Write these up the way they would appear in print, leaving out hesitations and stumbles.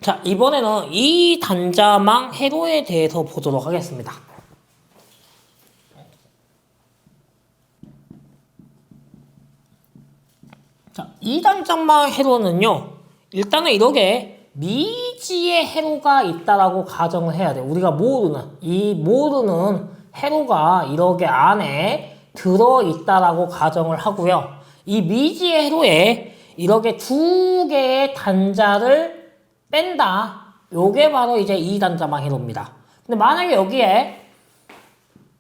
자, 이번에는 이 단자망 회로에 대해서 보도록 하겠습니다. 자, 이 단자망 회로는요, 일단은 이렇게 미지의 회로가 있다라고 가정을 해야 돼요. 우리가 모르는 회로가 이렇게 안에 들어있다라고 가정을 하고요. 이 미지의 회로에 이렇게 두 개의 단자를 뺀다. 요게 바로 이제 이 단자망 회로입니다. 근데 만약에 여기에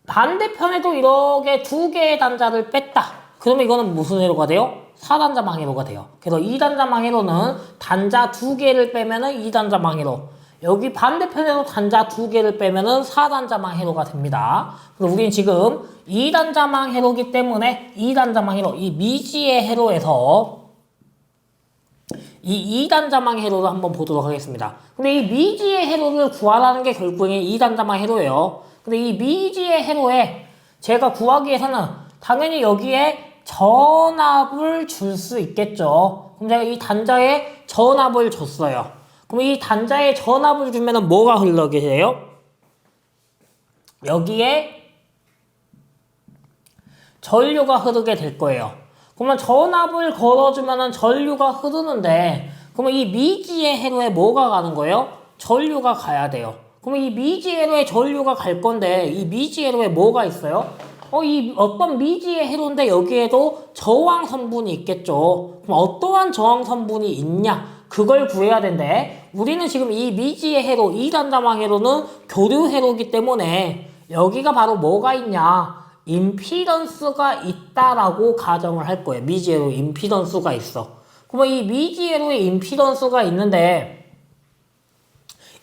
반대편에도 이렇게 두 개의 단자를 뺐다. 그러면 이거는 무슨 회로가 돼요? 4단자망 회로가 돼요. 그래서 2단자망 회로는 단자 두 개를 빼면은 2단자망 회로. 여기 반대편에도 단자 두 개를 빼면은 4단자망 회로가 됩니다. 그래서 우리는 지금 2단자망 회로기 때문에 2단자망 회로, 이 미지의 회로에서 이 2단자망 회로를 한번 보도록 하겠습니다. 근데 이 미지의 회로를 구하라는 게 결국에 2단자망 회로예요. 근데 이 미지의 회로에 제가 구하기 위해서는 당연히 여기에 전압을 줄 수 있겠죠. 그럼 제가 이 단자에 전압을 줬어요. 그럼 이 단자에 전압을 주면은 뭐가 흘러게 돼요? 여기에 전류가 흐르게 될 거예요. 그러면 전압을 걸어주면은 전류가 흐르는데, 그러면 이 미지의 회로에 뭐가 가는 거예요? 전류가 가야 돼요. 그러면 이 미지의 회로에 전류가 갈 건데, 이 미지의 회로에 뭐가 있어요? 이 어떤 미지의 회로인데 여기에도 저항 성분이 있겠죠. 그럼 어떠한 저항 성분이 있냐? 그걸 구해야 되는데, 우리는 지금 이 미지의 회로, 2단자망 회로는 교류 회로이기 때문에 여기가 바로 뭐가 있냐? 임피던스가 있다라고 가정을 할 거예요. 미지의 회로에 임피던스가 있어. 그러면 이 미지의 회로에 임피던스가 있는데,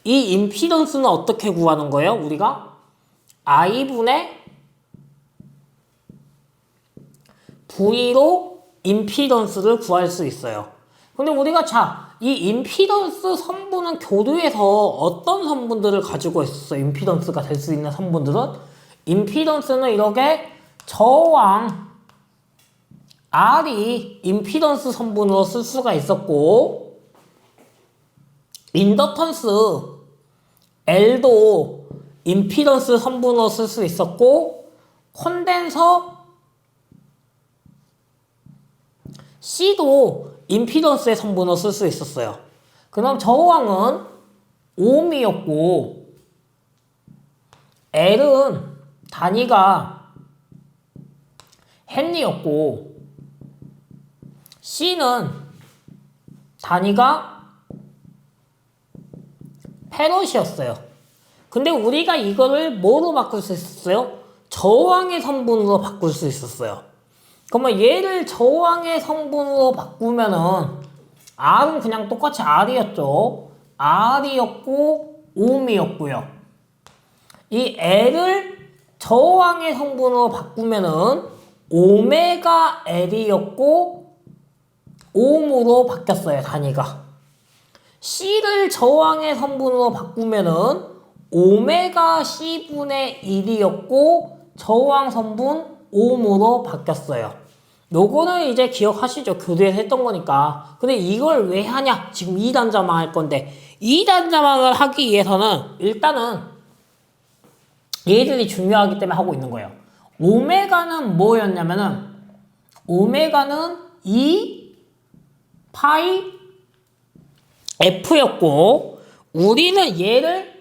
이 임피던스는 어떻게 구하는 거예요? 우리가 I분의 V로 임피던스를 구할 수 있어요. 근데 우리가 이 임피던스 성분은 교류에서 어떤 성분들을 가지고 있었어? 임피던스가 될 수 있는 성분들은? 임피던스는 이렇게 저항 R이 임피던스 성분으로 쓸 수가 있었고, 인덕턴스 L도 임피던스 성분으로 쓸 수 있었고, 콘덴서 C도 임피던스의 성분으로 쓸 수 있었어요. 그럼 저항은 ohm이었고, L은 단위가 헨리였고, C는 단위가 페럿이었어요. 근데 우리가 이거를 뭐로 바꿀 수 있었어요? 저항의 성분으로 바꿀 수 있었어요. 그러면 얘를 저항의 성분으로 바꾸면은 R은 그냥 똑같이 R이었죠. R이었고 ohm이었고요. 이 L을 저항의 성분으로 바꾸면은 오메가 L이었고 ohm으로 바뀌었어요. 단위가. C를 저항의 성분으로 바꾸면은 오메가 C분의 1이었고 저항 성분 ohm으로 바뀌었어요. 요거는 이제 기억하시죠? 교대에서 했던 거니까. 근데 이걸 왜 하냐? 지금 2단자망 할 건데, 2단자망을 하기 위해서는 일단은 얘들이 중요하기 때문에 하고 있는 거예요. 오메가는 뭐였냐면은, 오메가는 2 파이 F였고, 우리는 얘를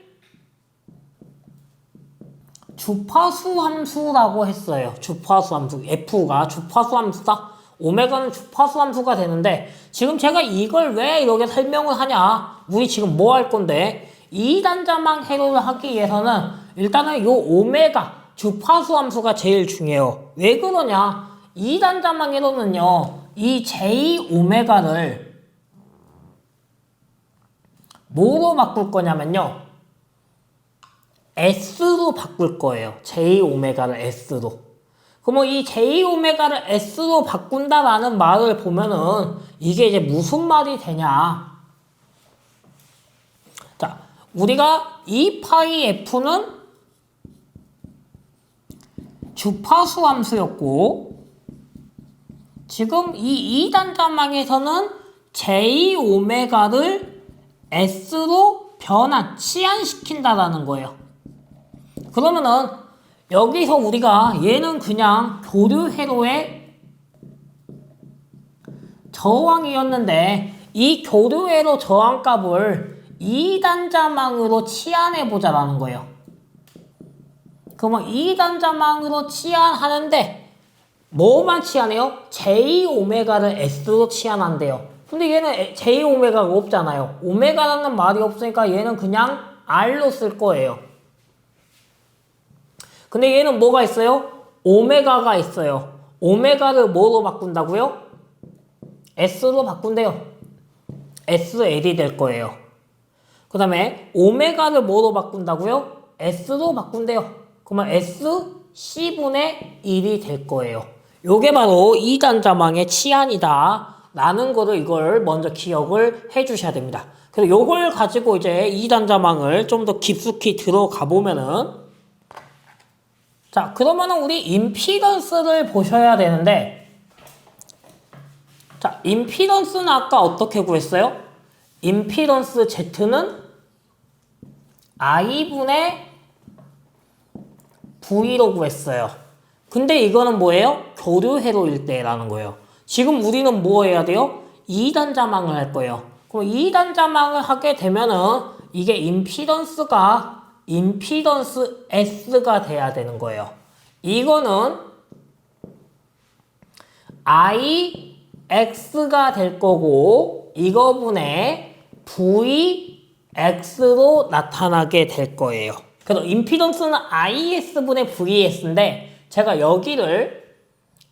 주파수 함수라고 했어요. 주파수 함수. F가 주파수 함수다. 오메가는 주파수 함수가 되는데, 지금 제가 이걸 왜 이렇게 설명을 하냐? 우리 지금 뭐 할 건데, 2단자망 회로를 하기 위해서는 일단은 요 오메가 주파수 함수가 제일 중요해요. 왜 그러냐? 2단자망 회로는요, 이 J 오메가를 뭐로 바꿀 거냐면요, S로 바꿀 거예요. J오메가를 S로. 그러면 이 J오메가를 S로 바꾼다라는 말을 보면은 이게 이제 무슨 말이 되냐. 자, 우리가 2파이 F는 주파수 함수였고, 지금 이 2단자망에서는 J오메가를 S로 치환시킨다라는 거예요. 그러면은 여기서 우리가 얘는 그냥 교류 회로의 저항이었는데 이 교류 회로 저항값을 2단자망으로 치환해보자라는 거예요. 그러면 2단자망으로 치환하는데 뭐만 치환해요? J오메가를 S로 치환한대요. 근데 얘는 J오메가가 없잖아요. 오메가라는 말이 없으니까 얘는 그냥 R로 쓸 거예요. 근데 얘는 뭐가 있어요? 오메가가 있어요. 오메가를 뭐로 바꾼다고요? S로 바꾼대요. SL이 될 거예요. 그 다음에 오메가를 뭐로 바꾼다고요? S로 바꾼대요. 그러면 SC분의 1이 될 거예요. 요게 바로 2단자망의 치환이다 라는 거를 이걸 먼저 기억을 해 주셔야 됩니다. 그래서 요걸 가지고 이제 2단자망을 좀 더 깊숙이 들어가 보면은, 자, 그러면은 우리 임피던스를 보셔야 되는데, 자, 임피던스는 아까 어떻게 구했어요? 임피던스 Z는 I분의 V로 구했어요. 근데 이거는 뭐예요? 교류 회로일 때라는 거예요. 지금 우리는 뭐 해야 돼요? 2단자망을 할 거예요. 그럼 2단자망을 하게 되면은 이게 임피던스가 임피던스 S가 돼야 되는 거예요. 이거는 IX가 될 거고 이거분의 VX로 나타나게 될 거예요. 그래서 임피던스는 IS분의 VS인데 제가 여기를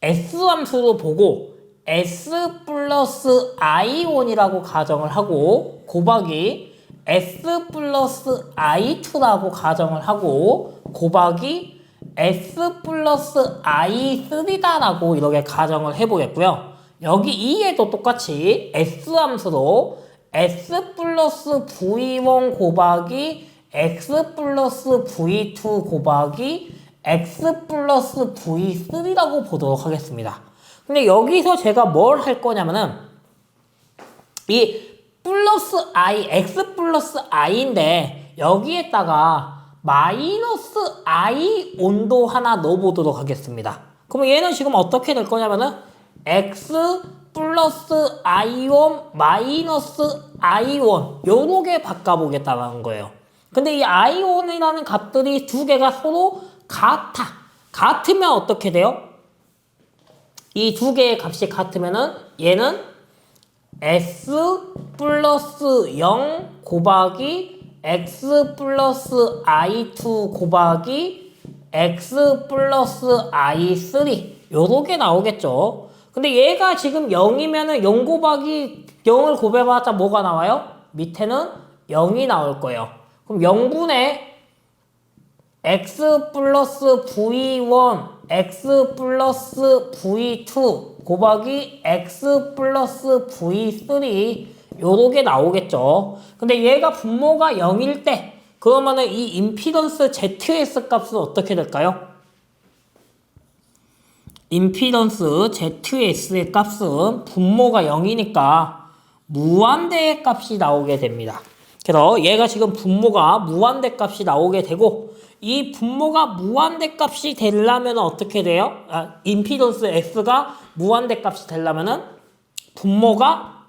S함수로 보고 S 플러스 I1이라고 가정을 하고 곱하기 S 플러스 I2라고 가정을 하고 곱하기 S 플러스 I3다라고 이렇게 가정을 해보겠고요. 여기 2에도 똑같이 S함수로 S 플러스 V1 곱하기 X 플러스 V2 곱하기 X 플러스 V3라고 보도록 하겠습니다. 근데 여기서 제가 뭘 할 거냐면은 이 플러스 I, X 플러스 I인데 여기에다가 마이너스 I 온도 하나 넣어보도록 하겠습니다. 그럼 얘는 지금 어떻게 될 거냐면은 X 플러스 I1 마이너스 I1 요렇게 바꿔보겠다는 거예요. 근데 이 I1이라는 값들이 두 개가 서로 같으면 어떻게 돼요? 이 두 개의 값이 같으면은 얘는 S 플러스 0 곱하기 X 플러스 I2 곱하기 X 플러스 I3 요렇게 나오겠죠. 근데 얘가 지금 0이면은 0 곱하기 0을 곱해봤자 뭐가 나와요? 밑에는 0이 나올 거예요. 그럼 0분의 X 플러스 V1, X 플러스 V2 곱하기 X 플러스 V3 요렇게 나오겠죠. 근데 얘가 분모가 0일 때 그러면은 이 임피던스 ZS 값은 어떻게 될까요? 임피던스 ZS의 값은 분모가 0이니까 무한대의 값이 나오게 됩니다. 그래서 얘가 지금 분모가 무한대 값이 나오게 되고 이 분모가 무한대 값이 되려면 어떻게 돼요? 임피던스 X가 무한대 값이 되려면은 분모가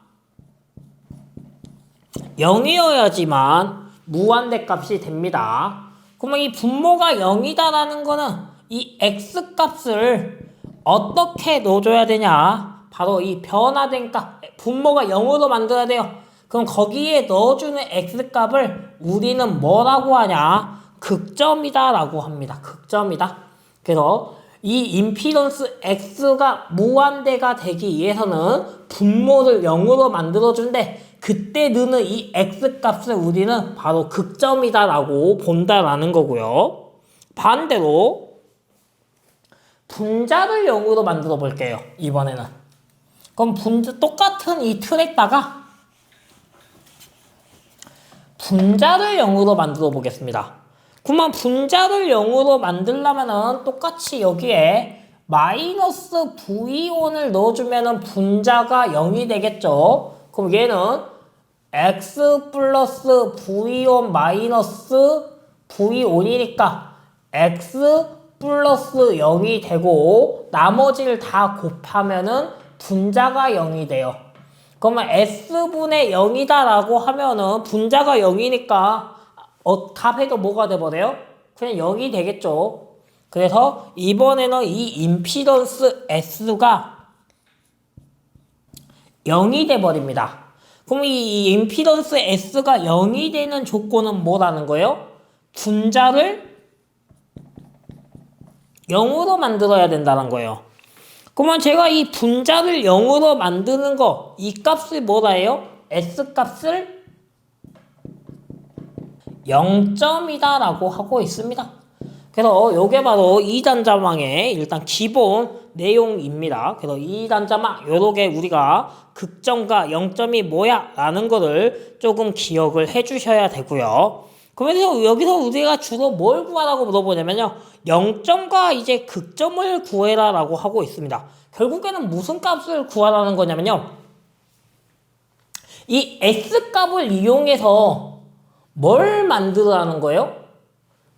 0이어야지만 무한대 값이 됩니다. 그러면 이 분모가 0이다라는 거는 이 X 값을 어떻게 넣어줘야 되냐? 바로 이 변화된 값, 분모가 0으로 만들어야 돼요. 그럼 거기에 넣어주는 X값을 우리는 뭐라고 하냐? 극점이다 라고 합니다. 극점이다. 그래서 이 임피던스 X가 무한대가 되기 위해서는 분모를 0으로 만들어준대. 그때 넣는 이 X값을 우리는 바로 극점이다 라고 본다라는 거고요. 반대로 분자를 0으로 만들어 볼게요. 이번에는. 그럼 똑같은 이 틀에다가 분자를 0으로 만들어 보겠습니다. 그러면 분자를 0으로 만들려면은 똑같이 여기에 마이너스 V1을 넣어주면은 분자가 0이 되겠죠. 그럼 얘는 x 플러스 v1 마이너스 v1이니까 x 플러스 0이 되고 나머지를 다 곱하면은 분자가 0이 돼요. 그러면 s분의 0이다 라고 하면은 분자가 0이니까 답해도 뭐가 돼버려요? 그냥 0이 되겠죠. 그래서 이번에는 이 임피던스 s가 0이 돼버립니다. 그럼 이 임피던스 s가 0이 되는 조건은 뭐라는 거예요? 분자를 0으로 만들어야 된다는 거예요. 그러면 제가 이 분자를 0으로 만드는 거, 이 값을 뭐라 해요? S 값을 0점이다 라고 하고 있습니다. 그래서 요게 바로 2단자망의 일단 기본 내용입니다. 그래서 2단자망 요렇게 우리가 극점과 0점이 뭐야? 라는 거를 조금 기억을 해 주셔야 되고요. 그래서 여기서 우리가 주로 뭘 구하라고 물어보냐면요. 0점과 이제 극점을 구해라 라고 하고 있습니다. 결국에는 무슨 값을 구하라는 거냐면요. 이 S값을 이용해서 뭘 만들라는 거예요?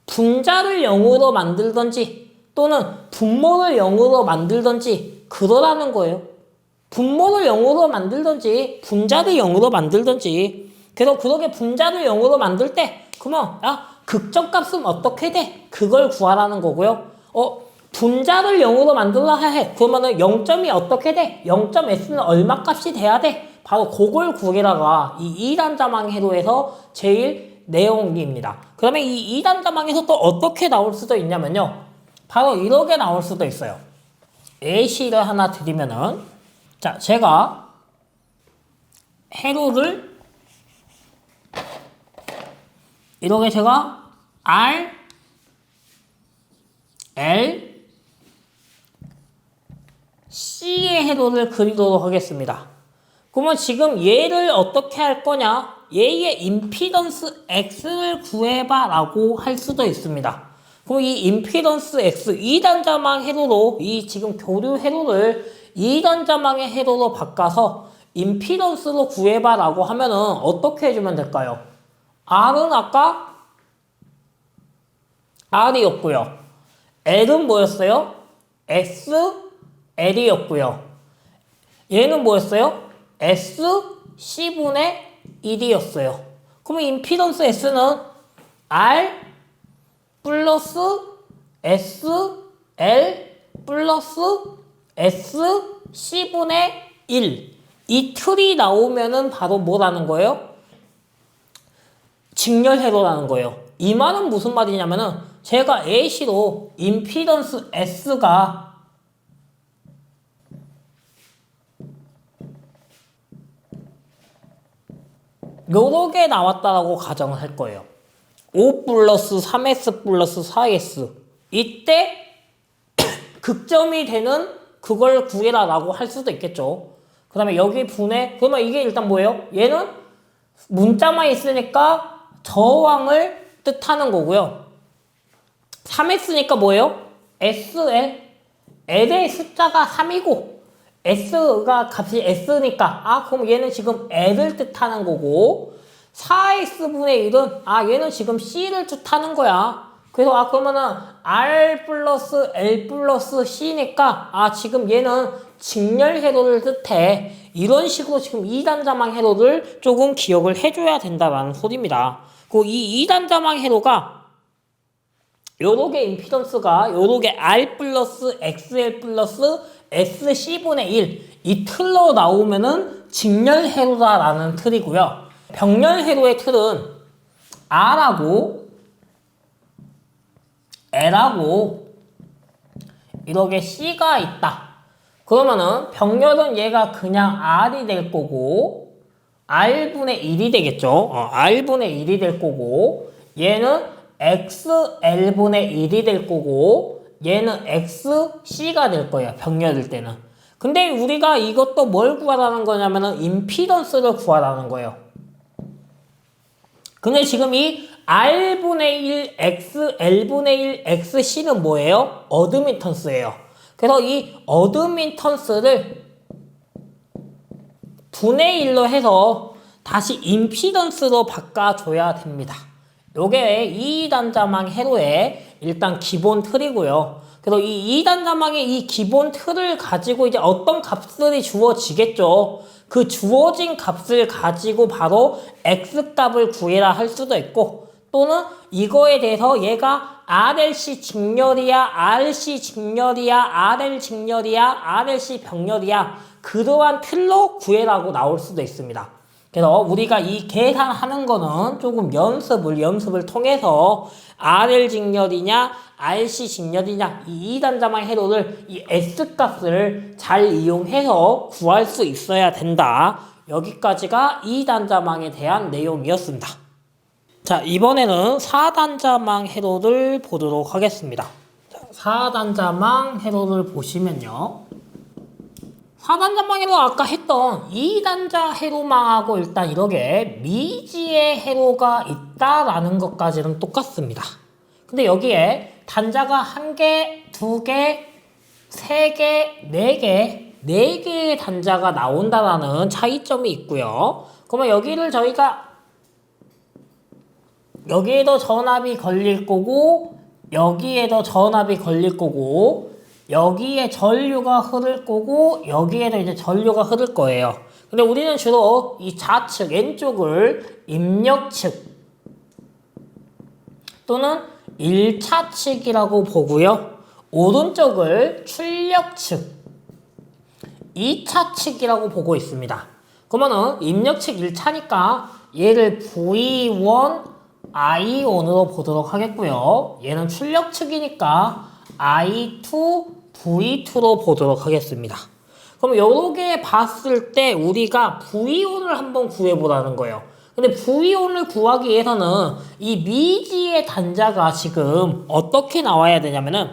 분자를 0으로 만들던지 또는 분모를 0으로 만들던지 그러라는 거예요. 분모를 0으로 만들던지 분자를 0으로 만들던지. 그래서 그렇게 분자를 0으로 만들 때 그러면 극점값은 어떻게 돼? 그걸 구하라는 거고요. 분자를 0으로 만들라 해. 그러면은 0점이 어떻게 돼? 0.s는 얼마 값이 돼야 돼? 바로 그걸 구해라가 이 2단자망 해도에서 제일 내용입니다. 그러면 이 2단자망에서 또 어떻게 나올 수도 있냐면요. 바로 이렇게 나올 수도 있어요. 예시를 하나 드리면은 자, 제가 해로를 이렇게 제가 R, L, C의 해로를 그리도록 하겠습니다. 그러면 지금 얘를 어떻게 할 거냐? 얘의 임피던스 X를 구해봐 라고 할 수도 있습니다. 그럼 이 임피던스 X 2단자망 해로로 이 지금 교류 해로를 2단자망의 해로로 바꿔서 임피던스로 구해봐 라고 하면은 어떻게 해주면 될까요? R은 아까 R이었고요. L은 뭐였어요? S, L이었고요. 얘는 뭐였어요? S, C분의 1이었어요. 그러면 임피던스 S는 R 플러스 S, L 플러스 S, C분의 1. 이 틀이 나오면은 바로 뭐라는 거예요? 직렬회로라는 거예요. 이 말은 무슨 말이냐면은 제가 AC로 임피던스 S가 요렇게 나왔다라고 가정을 할 거예요. 5 플러스 3S 플러스 4S 이때 극점이 되는 그걸 구해라 라고 할 수도 있겠죠. 그 다음에 여기 분해 그러면 이게 일단 뭐예요? 얘는 문자만 있으니까 저항을 뜻하는 거고요. 3S니까 뭐예요? SL L의 숫자가 3이고 S가 값이 S니까 그럼 얘는 지금 L을 뜻하는 거고 4S분의 1은 얘는 지금 C를 뜻하는 거야. 그래서 그러면은 R 플러스 L 플러스 C니까 지금 얘는 직렬 회로를 뜻해. 이런 식으로 지금 2단자망 회로를 조금 기억을 해줘야 된다라는 소리입니다. 그 이 2단자망 회로가 요렇게 임피던스가 요렇게 R 플러스 XL 플러스 SC분의 1 이 틀로 나오면은 직렬 회로다라는 틀이고요. 병렬 회로의 틀은 R하고 L하고 이렇게 C가 있다. 그러면은 병렬은 얘가 그냥 R이 될 거고 R분의 1이 되겠죠. R분의 1이 될 거고 얘는 XL분의 1이 될 거고 얘는 XC가 될 거예요. 병렬일 때는. 근데 우리가 이것도 뭘 구하라는 거냐면은 임피던스를 구하라는 거예요. 근데 지금 이 R분의 1, XL분의 1, XC는 뭐예요? 어드미턴스예요. 그래서 이 어드미턴스를 분의 1로 해서 다시 임피던스로 바꿔줘야 됩니다. 요게 2단자망 회로의 일단 기본 틀이고요. 그래서 이 2단자망의 이 기본 틀을 가지고 이제 어떤 값들이 주어지겠죠. 그 주어진 값을 가지고 바로 x값을 구해라 할 수도 있고, 또는 이거에 대해서 얘가 RLC 직렬이야, RC 직렬이야, RL 직렬이야, RLC 병렬이야, 그러한 틀로 구해라고 나올 수도 있습니다. 그래서 우리가 이 계산하는 거는 조금 연습을 통해서 RL 직렬이냐, RC 직렬이냐, 이 2단자망 회로를 이 S값을 잘 이용해서 구할 수 있어야 된다. 여기까지가 2단자망에 대한 내용이었습니다. 자, 이번에는 4단자망 회로를 보도록 하겠습니다. 자, 4단자망 회로를 보시면요. 4단자망 회로 아까 했던 2단자 회로망하고 일단 이렇게 미지의 회로가 있다라는 것까지는 똑같습니다. 근데 여기에 단자가 1개, 2개, 3개, 4개, 4개의 단자가 나온다라는 차이점이 있고요. 그러면 여기를 저희가 여기에도 전압이 걸릴 거고, 여기에도 전압이 걸릴 거고, 여기에 전류가 흐를 거고, 여기에도 이제 전류가 흐를 거예요. 근데 우리는 주로 이 좌측 왼쪽을 입력측 또는 1차측이라고 보고요. 오른쪽을 출력측 2차측이라고 보고 있습니다. 그러면은 입력측 1차니까 얘를 V1 I1으로 보도록 하겠고요. 얘는 출력측이니까 I2 V2로 보도록 하겠습니다. 그럼 요렇게 봤을 때 우리가 V1을 한번 구해보라는 거예요. 근데 V1을 구하기 위해서는 이 미지의 단자가 지금 어떻게 나와야 되냐면은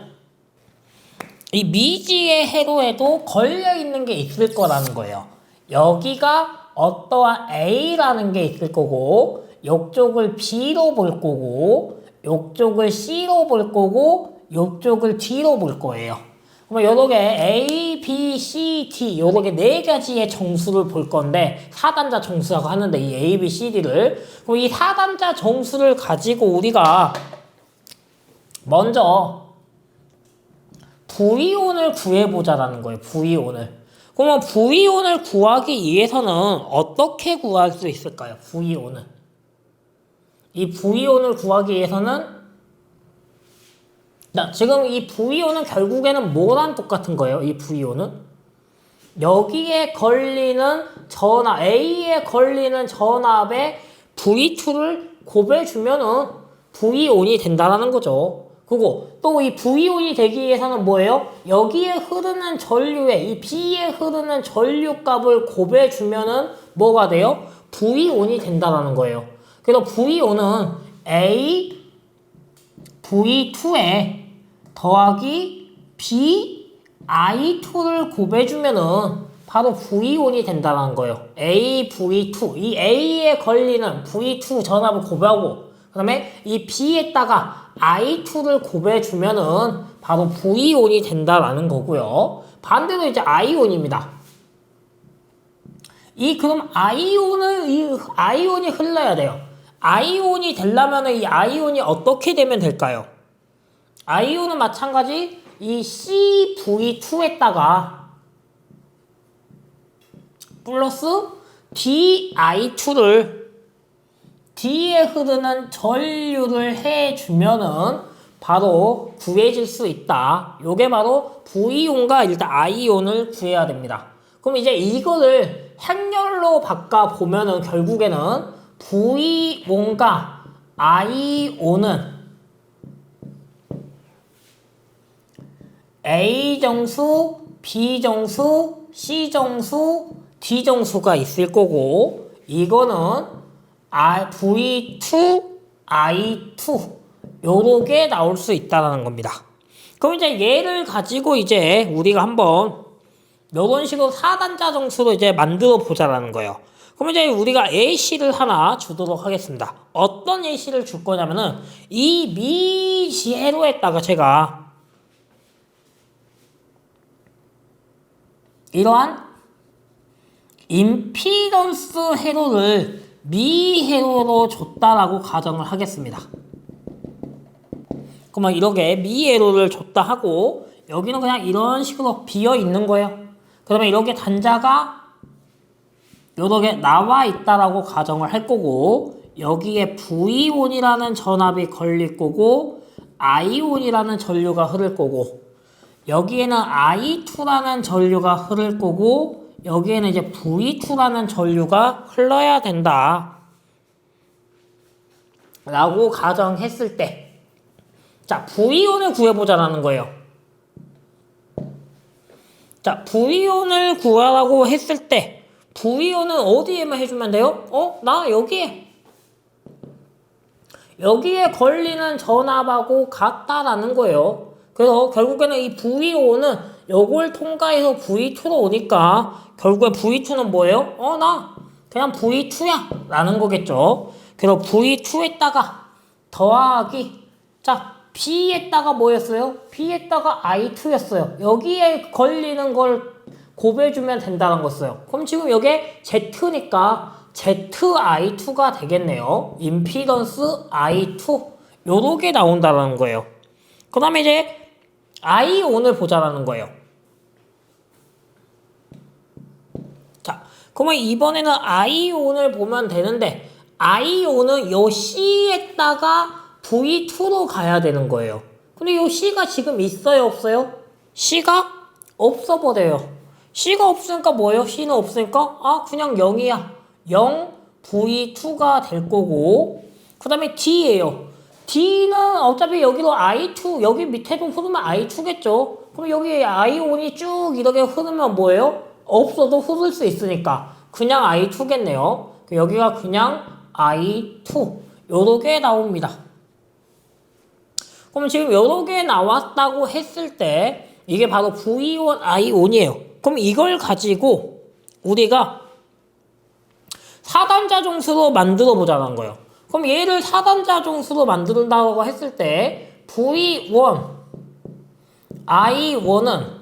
이 미지의 회로에도 걸려있는 게 있을 거라는 거예요. 여기가 어떠한 A라는 게 있을 거고, 요쪽을 B로 볼 거고, 요쪽을 C로 볼 거고, 요쪽을 D로 볼 거예요. 그러면 요렇게 A, B, C, D 요렇게 4가지의 정수를 볼 건데 4단자 정수라고 하는데 이 A, B, C, D를 그럼 이 4단자 정수를 가지고 우리가 먼저 V1을 구해보자라는 거예요. V1을. 그러면 V1을 구하기 위해서는 어떻게 구할 수 있을까요? V1을. 이 V1을 구하기 위해서는 자, 지금 이 V1은 결국에는 뭐랑 똑같은 거예요? 이 V1은 여기에 걸리는 전압, A에 걸리는 전압에 V2를 곱해주면은 V1이 된다는 거죠. 그리고 또 이 V1이 되기 위해서는 뭐예요? 여기에 흐르는 전류에 이 B에 흐르는 전류 값을 곱해주면은 뭐가 돼요? V1이 된다는 거예요. 그래서 V1은 A V2에 더하기 B I2를 곱해주면은 바로 V1이 된다는 거예요. A, V2. 이 A에 걸리는 V2 전압을 곱하고, 그 다음에 이 B에다가 I2를 곱해주면은 바로 V1이 된다라는 거고요. 반대로 이제 I1입니다. 그럼 아이온이 흘러야 돼요. 아이온이 되려면 이 아이온이 어떻게 되면 될까요? 아이온은 마찬가지 이 CV2에다가 플러스 DI2를 D에 흐르는 전류를 해주면은 바로 구해질 수 있다. 요게 바로 V온과 일단 I온을 구해야 됩니다. 그럼 이제 이거를 행렬로 바꿔보면은 결국에는 V온과 I온은 A정수, B정수, C정수, D정수가 있을 거고, 이거는 V2, I2 요렇게 나올 수 있다는 겁니다. 그럼 이제 얘를 가지고 이제 우리가 한번 요런 식으로 4단자 정수로 이제 만들어 보자라는 거예요. 그럼 이제 우리가 AC를 하나 주도록 하겠습니다. 어떤 AC를 줄 거냐면은 이 미지회로에다가 제가 이러한 임피던스 회로를 미 회로로 줬다라고 가정을 하겠습니다. 그러면 이렇게 미 회로를 줬다 하고 여기는 그냥 이런 식으로 비어 있는 거예요. 그러면 이렇게 단자가 이렇게 나와 있다라고 가정을 할 거고 여기에 V온이라는 전압이 걸릴 거고 I온이라는 전류가 흐를 거고 여기에는 I2라는 전류가 흐를 거고 여기에는 이제 V2라는 전류가 흘러야 된다 라고 가정했을 때 자, V온을 구해보자라는 거예요. 자, V온을 구하라고 했을 때 V온은 어디에만 해주면 돼요? 나 여기에 걸리는 전압하고 같다라는 거예요. 그래서 결국에는 이 V온은 요걸 통과해서 V2로 오니까 결국에 V2는 뭐예요? 나 그냥 V2야 라는 거겠죠. 그래서 V2에다가 더하기 자 B에다가 뭐였어요? B에다가 I2였어요. 여기에 걸리는 걸 곱해주면 된다는 거였어요. 그럼 지금 여기에 Z니까 ZI2가 되겠네요. 임피던스 I2 요렇게 나온다는 거예요. 그 다음에 이제 I온을 보자라는 거예요. 자, 그러면 이번에는 I온을 보면 되는데 I온은 요 C에다가 V2로 가야 되는 거예요. 근데 요 C가 지금 있어요, 없어요? C가 없어버려요. C가 없으니까 뭐예요? C는 없으니까 그냥 0이야. 0 V2가 될 거고 그 다음에 D예요. D는 어차피 여기도 I2 여기 밑에도 흐르면 I2겠죠. 그럼 여기 I온이 쭉 이렇게 흐르면 뭐예요? 없어도 흐를 수 있으니까 그냥 I2겠네요. 여기가 그냥 I2 요렇게 나옵니다. 그럼 지금 요렇게 나왔다고 했을 때 이게 바로 V온, I온이에요. 그럼 이걸 가지고 우리가 4단자 정수로 만들어 보자는 거예요. 그럼 얘를 4단자 정수로 만든다고 했을 때 V1, I1은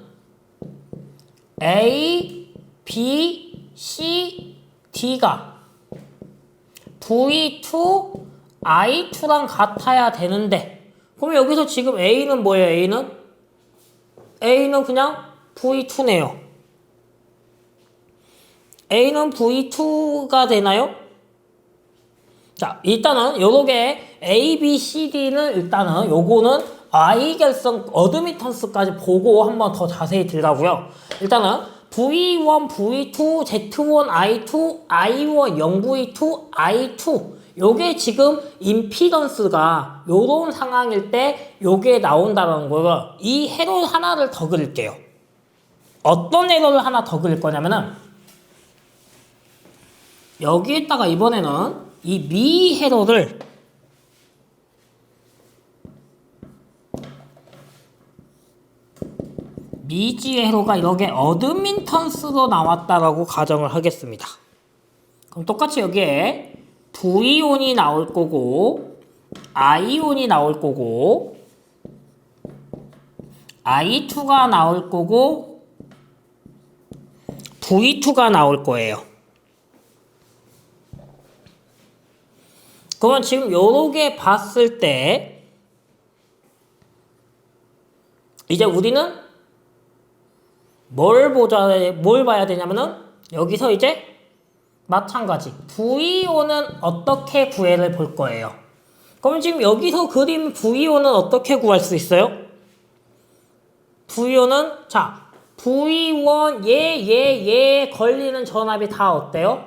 A, B, C, D가 V2, I2랑 같아야 되는데 그럼 여기서 지금 A는 뭐예요? A는 그냥 V2네요. A는 V2가 되나요? 자, 일단은 요렇게 A, B, C, D는 일단은 요거는 I 결성 어드미턴스까지 보고 한번 더 자세히 들라고요. 일단은 V1, V2, Z1, I2, I1, 0V2, I2 요게 지금 임피던스가 요런 상황일 때 요게 나온다는 거고요. 이 회로 하나를 더 그릴게요. 어떤 회로를 하나 더 그릴 거냐면은 여기에다가 이번에는 이 미 회로를 미지 회로가 이렇게 어드민턴스로 나왔다라고 가정을 하겠습니다. 그럼 똑같이 여기에 V온이 나올 거고 I온이 나올 거고 I2가 나올 거고 V2가 나올 거예요. 그러면 지금 요렇게 봤을 때 이제 우리는 뭘 봐야 되냐면은 여기서 이제 마찬가지 V온은 어떻게 구해를 볼 거예요. 그럼 지금 여기서 그림 V온은 어떻게 구할 수 있어요? V온은 자 V1 얘 걸리는 전압이 다 어때요?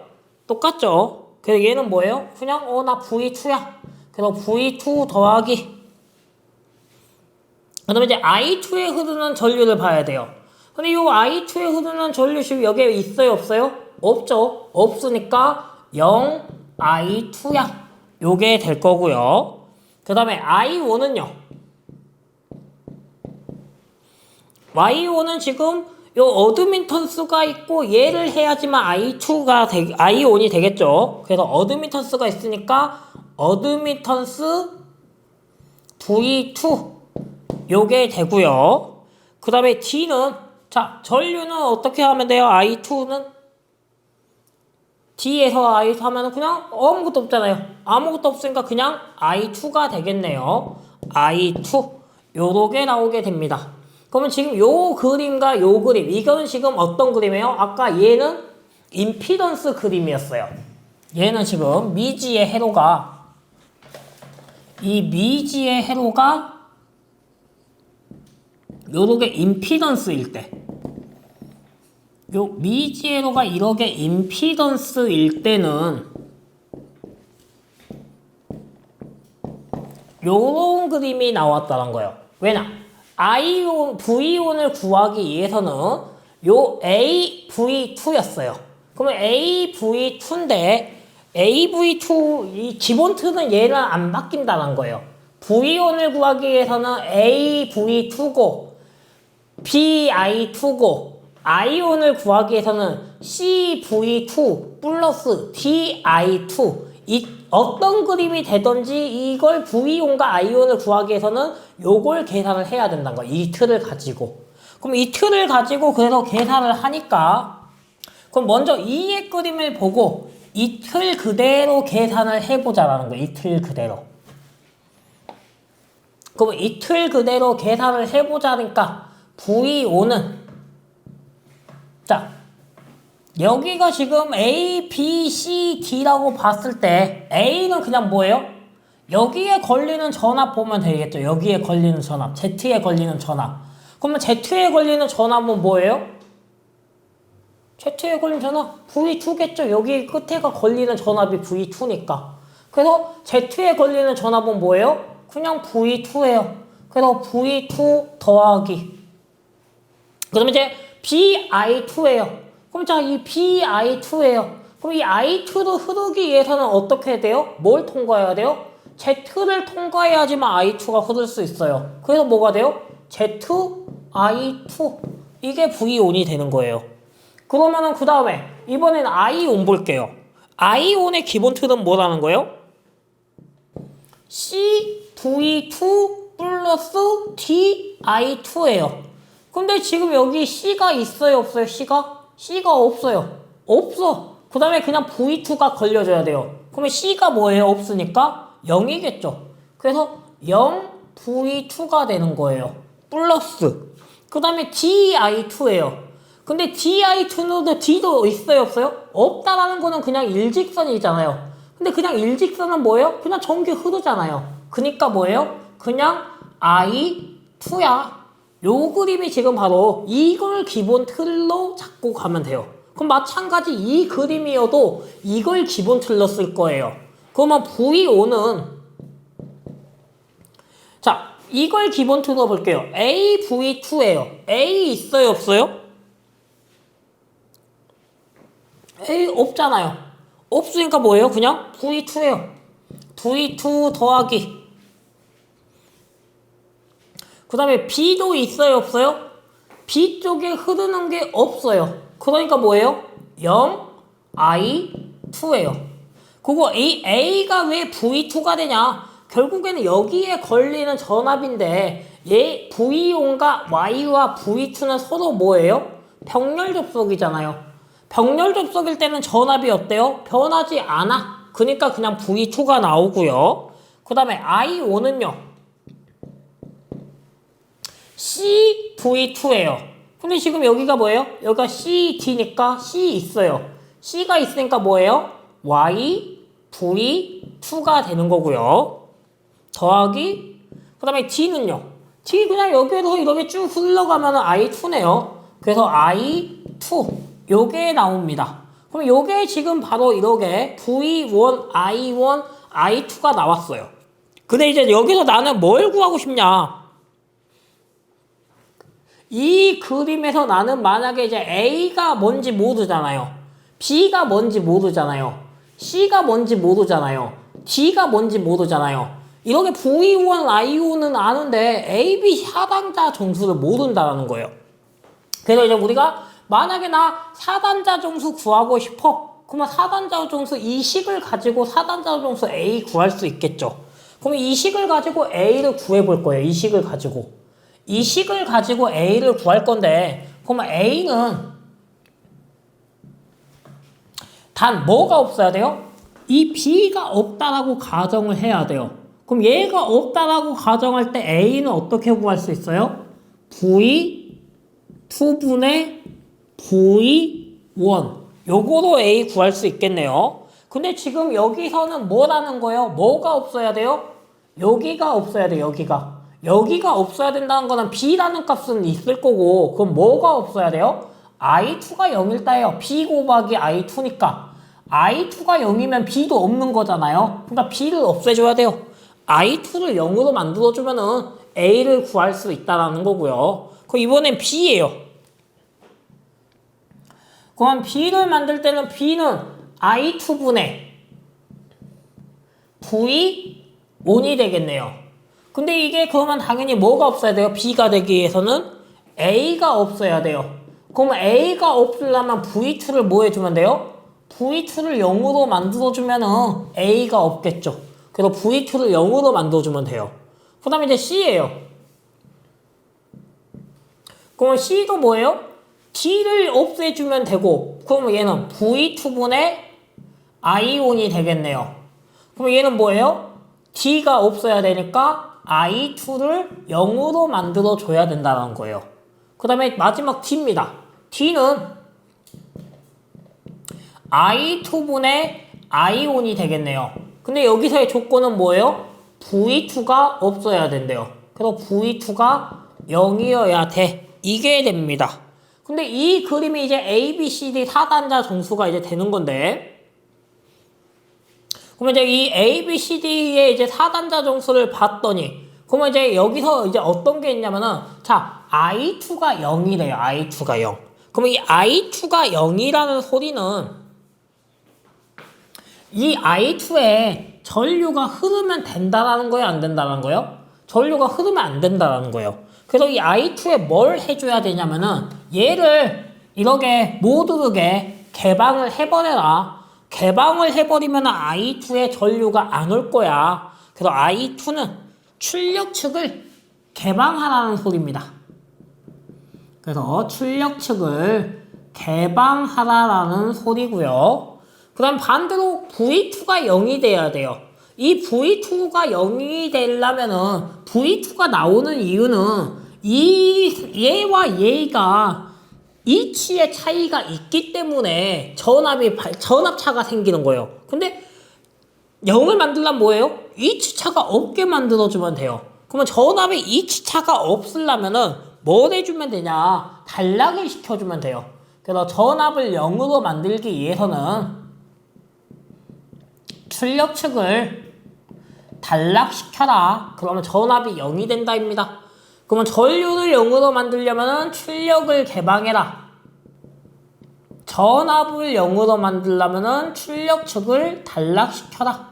똑같죠? 그래서 얘는 뭐예요? 그냥 나 V2야. 그래서 V2 더하기 그 다음에 이제 I2에 흐르는 전류를 봐야 돼요. 근데 이 I2에 흐르는 전류 지금 여기에 있어요? 없어요? 없죠. 없으니까 0 I2야. 요게 될 거고요. 그 다음에 I1은요. Y1은 지금 요 어드민턴스가 있고 얘를 해야지만 I1이 되겠죠. 그래서 어드민턴스가 있으니까 어드민턴스 V2 요게 되고요. 그 다음에 D는 자 전류는 어떻게 하면 돼요? I2는 D에서 I2 하면은 그냥 아무것도 없잖아요. 아무것도 없으니까 그냥 I2가 되겠네요. I2 요렇게 나오게 됩니다. 그러면 지금 요 그림과 요 그림 이거는 지금 어떤 그림이에요? 아까 얘는 임피던스 그림이었어요. 얘는 지금 미지의 회로가 이 미지의 회로가 요렇게 임피던스일 때 요 미지의 회로가 이렇게 임피던스일 때는 요런 그림이 나왔다는 거예요. 왜냐? I온, V온을 구하기 위해서는 요 AV2였어요. 그러면 AV2인데 AV2 이 기본 틀은 얘는 안 바뀐다는 거예요. V온을 구하기 위해서는 AV2고 BI2고 I온을 구하기 위해서는 CV2 플러스 DI2 어떤 그림이 되든지 이걸 V온과 I온을 구하기 위해서는 요걸 계산을 해야 된다는 거예요. 이 틀을 가지고. 그럼 이 틀을 가지고 그래서 계산을 하니까 그럼 먼저 이의 그림을 보고 이 틀 그대로 계산을 해보자라는 거예요. 이 틀 그대로. 그럼 이 틀 그대로 계산을 해보자니까 V5는 자 여기가 지금 A, B, C, D라고 봤을 때 A는 그냥 뭐예요? 여기에 걸리는 전압 보면 되겠죠. 여기에 걸리는 전압, Z에 걸리는 전압. 그러면 Z에 걸리는 전압은 뭐예요? Z에 걸리는 전압 V2겠죠. 여기 끝에가 걸리는 전압이 V2니까. 그래서 Z에 걸리는 전압은 뭐예요? 그냥 V2예요. 그래서 V2 더하기 그러면 이제 BI2예요. 그럼 자, 이 BI2예요. 그럼 이 I2를 흐르기 위해서는 어떻게 해야 돼요? 뭘 통과해야 돼요? Z를 통과해야지만 I2가 흐를 수 있어요. 그래서 뭐가 돼요? ZI2. 이게 V1이 되는 거예요. 그러면은 그 다음에 이번에는 I1 볼게요. I1의 기본 틀은 뭐라는 거예요? CV2 플러스 DI2예요. 근데 지금 여기 C가 있어요? 없어요? C가 없어요. 없어. 그 다음에 그냥 V2가 걸려줘야 돼요. 그러면 C가 뭐예요? 없으니까 0이겠죠. 그래서 0 V2가 되는 거예요. 플러스. 그 다음에 DI2예요. 근데 DI2도 D도 있어요? 없어요? 없다라는 거는 그냥 일직선이잖아요. 근데 그냥 일직선은 뭐예요? 그냥 전기 흐르잖아요. 그니까 뭐예요? 그냥 I2야. 요 그림이 지금 바로 이걸 기본 틀로 잡고 가면 돼요. 그럼 마찬가지 이 그림이어도 이걸 기본 틀로 쓸 거예요. 그러면 V5는 자 이걸 기본 틀로 볼게요. AV2예요. A 있어요? 없어요? A 없잖아요. 없으니까 뭐예요? 그냥 V2예요. V2 더하기 그 다음에 B도 있어요? 없어요? B 쪽에 흐르는 게 없어요. 그러니까 뭐예요? 0, I, 2예요. 그거 A가 왜 V2가 되냐? 결국에는 여기에 걸리는 전압인데 얘 V1과 Y와 V2는 서로 뭐예요? 병렬 접속이잖아요. 병렬 접속일 때는 전압이 어때요? 변하지 않아. 그러니까 그냥 V2가 나오고요. 그 다음에 I5는요. CV2예요. 근데 지금 여기가 뭐예요? 여기가 CD니까 C 있어요. C가 있으니까 뭐예요? YV2가 되는 거고요. 더하기 그 다음에 D는요. D 그냥 여기로 이렇게 쭉 흘러가면 I2네요. 그래서 I2 요게 나옵니다. 그럼 요게 지금 바로 이렇게 V1, I1, I2가 나왔어요. 근데 이제 여기서 나는 뭘 구하고 싶냐? 이 그림에서 나는 만약에 이제 A가 뭔지 모르잖아요. B가 뭔지 모르잖아요. C가 뭔지 모르잖아요. D가 뭔지 모르잖아요. 이렇게 V1, I1은 아는데 A, B 사단자 정수를 모른다는 거예요. 그래서 이제 우리가 만약에 나 사단자 정수 구하고 싶어. 그러면 사단자 정수 이 식을 가지고 사단자 정수 A 구할 수 있겠죠. 그러면 이 식을 가지고 A를 구해볼 거예요. 이 식을 가지고. 이 식을 가지고 A를 구할 건데 그러면 A는 단 뭐가 없어야 돼요? 이 B가 없다라고 가정을 해야 돼요. 그럼 얘가 없다라고 가정할 때 A는 어떻게 구할 수 있어요? V2분의 V1 요거로 A 구할 수 있겠네요. 근데 지금 여기서는 뭐라는 거예요? 뭐가 없어야 돼요? 여기가 없어야 돼요. 여기가 없어야 된다는 거는 B라는 값은 있을 거고 그럼 뭐가 없어야 돼요? I2가 0일 따예요. B 곱하기 I2니까 I2가 0이면 B도 없는 거잖아요. 그러니까 B를 없애줘야 돼요. I2를 0으로 만들어주면은 A를 구할 수 있다는 거고요. 그럼 이번엔 B예요. 그럼 B를 만들 때는 B는 I2분의 V1이 되겠네요. 근데 이게 그러면 당연히 뭐가 없어야 돼요? B가 되기 위해서는 A가 없어야 돼요. 그럼 A가 없으려면 V2를 뭐 해주면 돼요? V2를 0으로 만들어주면은 A가 없겠죠. 그래서 V2를 0으로 만들어주면 돼요. 그 다음에 이제 C예요. 그럼 C도 뭐예요? D를 없애주면 되고 그러면 얘는 V2분의 I1이 되겠네요. 그럼 얘는 뭐예요? D가 없어야 되니까 I2를 0으로 만들어줘야 된다는 거예요. 그 다음에 마지막 D입니다. D는 I2분의 I1이 되겠네요. 근데 여기서의 조건은 뭐예요? V2가 없어야 된대요. 그래서 V2가 0이어야 돼. 이게 됩니다. 근데 이 그림이 이제 A, B, C, D 4단자 정수가 이제 되는 건데 그러면 이제 이 A, B, C, D의 이제 4단자 정수를 봤더니 그러면 이제 여기서 이제 어떤 게 있냐면은 자, I2가 0이래요. I2가 0. 그러면 이 I2가 0이라는 소리는 이 I2에 전류가 흐르면 된다라는 거예요? 안 된다라는 거예요? 전류가 흐르면 안 된다라는 거예요. 그래서 이 I2에 뭘 해줘야 되냐면은 얘를 이렇게 못 오르게 개방을 해버려라. 개방을 해버리면 I2에 전류가 안 올 거야. 그래서 I2는 출력 측을 개방하라는 소리입니다. 그래서 출력 측을 개방하라라는 소리고요. 그 다음 반대로 V2가 0이 돼야 돼요. 이 V2가 0이 되려면은 V2가 나오는 이유는 얘와 얘가 이치의 차이가 있기 때문에 전압차가 생기는 거예요. 근데 0을 만들려면 뭐예요? 이치차가 없게 만들어주면 돼요. 그러면 전압에 이치차가 없으려면은 뭘 해주면 되냐? 단락을 시켜주면 돼요. 그래서 전압을 0으로 만들기 위해서는 출력 측을 단락시켜라. 그러면 전압이 0이 된다입니다. 그러면 전류를 0으로 만들려면 출력을 개방해라. 전압을 0으로 만들려면 출력 측을 단락시켜라.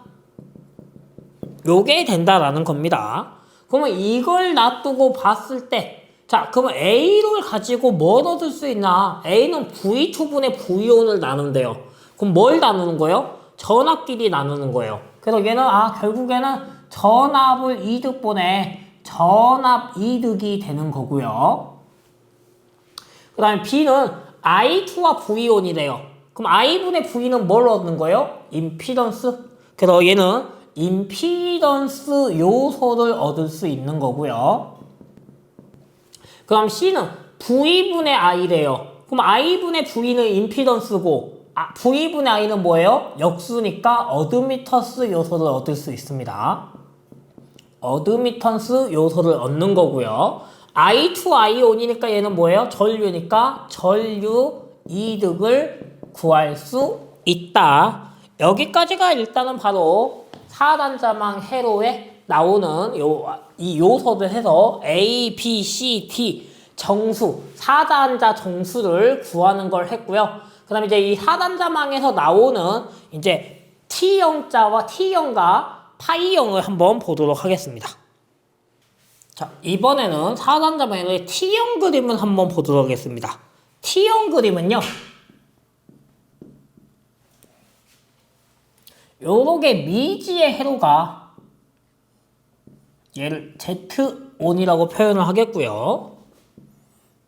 요게 된다라는 겁니다. 그러면 이걸 놔두고 봤을 때 자, 그러면 A를 가지고 뭘 얻을 수 있나? A는 V2분의 V1을 나눈대요. 그럼 뭘 나누는 거예요? 전압끼리 나누는 거예요. 그래서 얘는 결국에는 전압을 이득분의 전압 이득이 되는 거고요. 그 다음에 B는 I2와 V1이래요. 그럼 I분의 V는 뭘 얻는 거예요? 임피던스. 그래서 얘는 임피던스 요소를 얻을 수 있는 거고요. 그럼 C는 V분의 I래요. 그럼 I분의 V는 임피던스고 V분의 I는 뭐예요? 역수니까 어드미턴스 요소를 얻을 수 있습니다. 어드미턴스 요소를 얻는 거고요. I2, I1이니까 얘는 뭐예요? 전류니까 전류 이득을 구할 수 있다. 여기까지가 일단은 바로 4단자망 회로에 나오는 이 요소들 해서 A, B, C, D 정수, 4단자 정수를 구하는 걸 했고요. 그 다음에 이제 이 4단자망에서 나오는 이제 T형자와 T형과 파이형을 한번 보도록 하겠습니다. 자, 이번에는 4단자망의 T형 그림을 한번 보도록 하겠습니다. T형 그림은요, 요렇게 미지의 회로가 얘를 Z1이라고 표현을 하겠고요.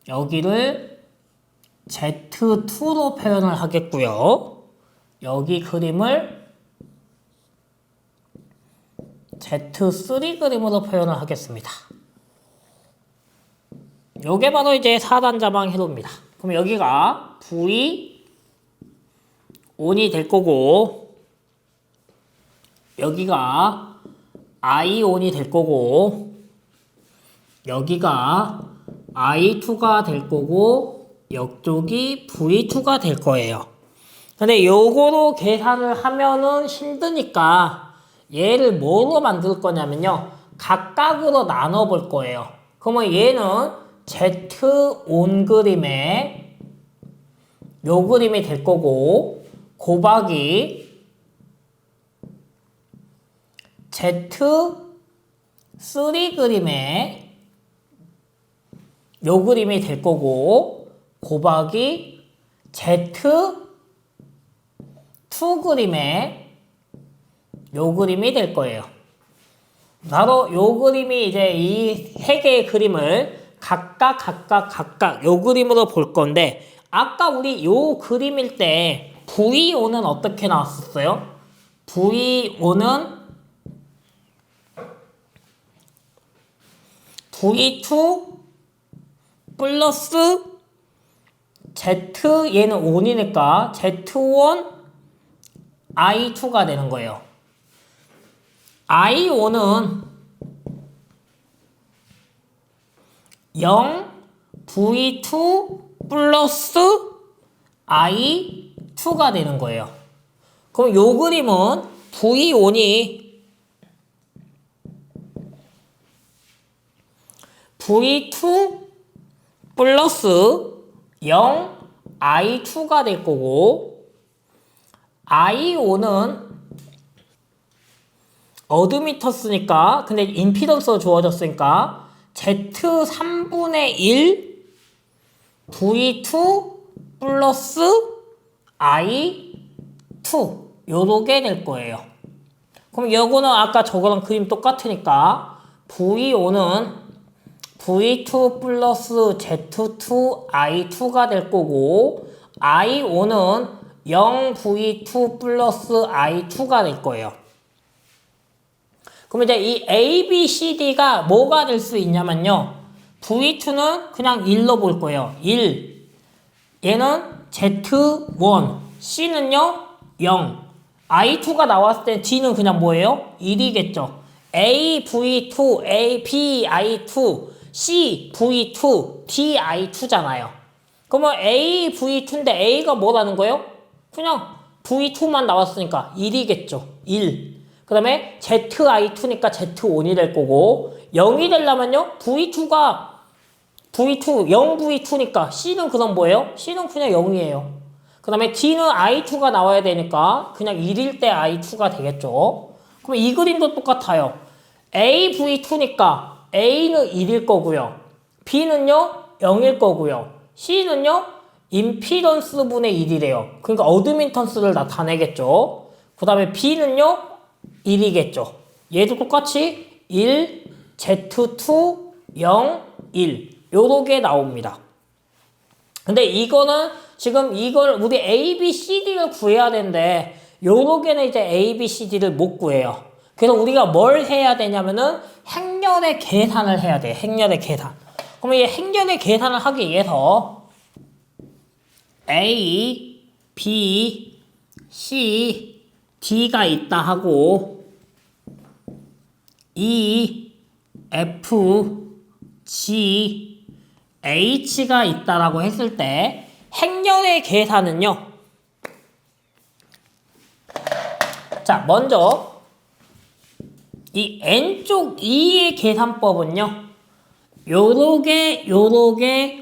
여기를 Z2로 표현을 하겠고요. 여기 그림을 Z3 그림으로 표현을 하겠습니다. 요게 바로 이제 4단자방 회로입니다. 그럼 여기가 V1이 될 거고, 여기가 I1이 될 거고, 여기가 I2가 될 거고, 이쪽이 V2가 될 거예요. 근데 요거로 계산을 하면은 힘드니까 얘를 뭐로 만들 거냐면요, 각각으로 나눠 볼 거예요. 그러면 얘는 Z 온 그림에 요 그림이 될 거고, 곱하기 Z3 그림에 요 그림이 될 거고, 곱하기 Z2 그림에 요 그림이 될 거예요. 바로 요 그림이 이제 이 세 개의 그림을 각각 요 그림으로 볼 건데, 아까 우리 요 그림일 때 V5는 어떻게 나왔었어요? V5는 V2 플러스 Z, 얘는 5이니까 Z1 I2가 되는 거예요. I5는 0 V2 플러스 I2가 되는 거예요. 그럼 요 그림은 V1이 V2 플러스 0 I2가 될 거고, I5는 어드미터스니까, 근데 임피던스가 주어졌으니까 Z3분의 1 V2 플러스 I2 요렇게 될 거예요. 그럼 요거는 아까 저거랑 그림 똑같으니까 V5는 V2 플러스 Z2 I2가 될 거고, I5는 0 V2 플러스 I2가 될 거예요. 그럼 이제 이 A, B, C, D가 뭐가 될 수 있냐면요, V2는 그냥 1로 볼 거예요. 1. 얘는 Z1. C는요, 0. I2가 나왔을 때 D는 그냥 뭐예요? 1이겠죠. A, V2, A, B, I2, C, V2, D, I2잖아요. 그러면 A, V2인데 A가 뭐라는 거예요? 그냥 V2만 나왔으니까 1이겠죠. 1. 그 다음에 ZI2니까 Z1이 될 거고, 0이 되려면요, V2가 0V2니까 C는 그럼 뭐예요? C는 그냥 0이에요. 그 다음에 D는 I2가 나와야 되니까 그냥 1일 때 I2가 되겠죠. 그럼 이 그림도 똑같아요. AV2니까 A는 1일 거고요. B는요, 0일 거고요. C는요, 임피던스 분의 1이래요. 그러니까 어드미턴스를 나타내겠죠. 그 다음에 B는요, 1이겠죠. 얘도 똑같이 1, Z2, 0, 1 요렇게 나옵니다. 근데 이거는 지금 이걸 우리 A, B, C, D를 구해야 되는데 요렇게는 이제 A, B, C, D를 못 구해요. 그래서 우리가 뭘 해야 되냐면은 행렬의 계산을 해야 돼요. 행렬의 계산. 그럼 이 행렬의 계산을 하기 위해서 A, B, C, D가 있다 하고 E, F, G, H가 있다라고 했을 때 행렬의 계산은요. 자, 먼저 이 N쪽 E의 계산법은요. 요렇게